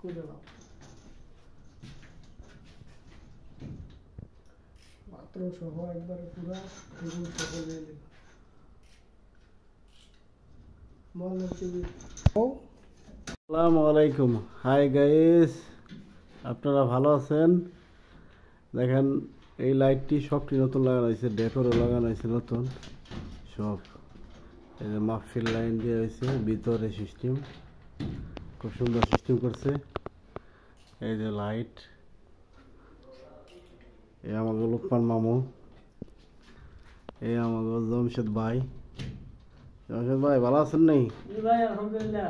করে দাও বাথরুম সহ একবারে পুরা টেবিল সহ দিয়ে দিন আসসালামু আলাইকুম। হাই গাইস, আপনারা ভালো আছেন? দেখেন এই লাইটটি সবটি নতুন লাগানো হয়েছে, ডেকোরও লাগানো হয়েছে নতুন সব। এই যে মাহফিল লাইন দিয়ে হয়েছে, ভিতরে সিস্টেম খুব সুন্দর সিস্টেম করছে। এই যে লাইট, এই আমাদের লোকমান মামু, এই আমাদের জমশেদ ভাই। জমশেদ ভাই ভালো আছেন? নেই ভাই আলহামদুলিল্লাহ,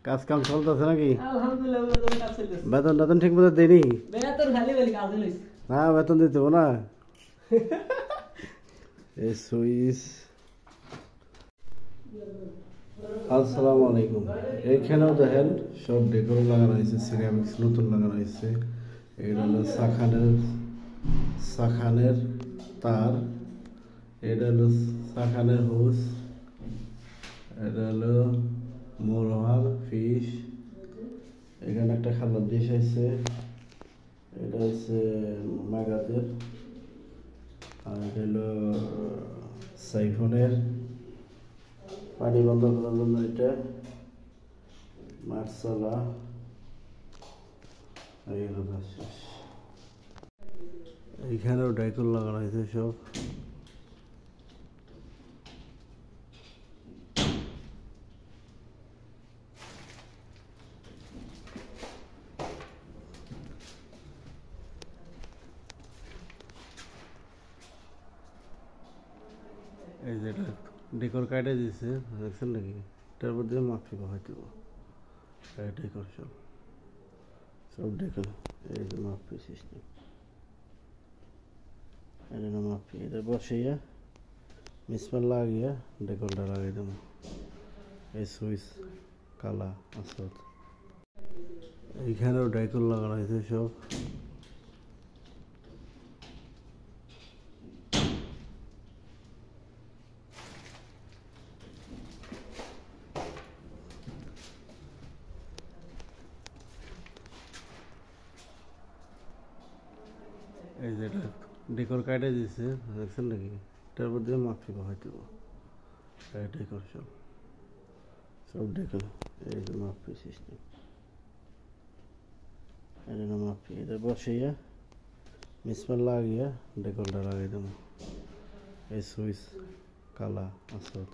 কাজ কাম চলতেছে নাকি? আলহামদুলিল্লাহ কাজ চলতেছে। বেতন টেতন ঠিক মতো দেয়নি? বেতন খালি বলি কাজ হইছে না, বেতন দিতে হবে না। এই সুইস। আসসালামু আলাইকুম। এইখানেও দেখেন সব ডেকোর লাগানো হয়েছে, সিরামিক্স নতুন লাগানো হয়েছে। এটা হলো শাখানের তার, এটা হলো শাখানের হুস, এটা হলো মোরহার ফিশ। এখানে একটা খাবার ডিশ আছে, এটা হচ্ছে মাগাদের, আর এটা হলো সাইফনের পানি বন্ধ করার জন্য। এটা মার্শালা। এইখানেও ডাইকল লাগানো হয়েছে সব। এই যে ডেকোর কাটে দিয়েছে, দেখছেন নাকি? এটার মধ্যে মাফি হয়তো ডেকোর সব ডেকোর। এই যে মাফি সিস্টেম, এটা না মাফি, এটা বসাইয়া মিসমার লাগিয়ে ডেকোরটা লাগাই দেবো। এই সুইচ কালা আসত। এইখানেও ডেকোর লাগানো হয়েছে সব। এই যে এটা ডেকোর কাটে দিয়েছে, দেখছেন নাকি? এটার মধ্যে মাফি হয়তো ডেকোর সব ডেকোর। এই যে মাফি সিস্টেম, এটা না মাফি, এটা বসাইয়া মিসমার লাগিয়ে ডেকোরটা লাগাই দেবো। এই সুইচ কালা আসত।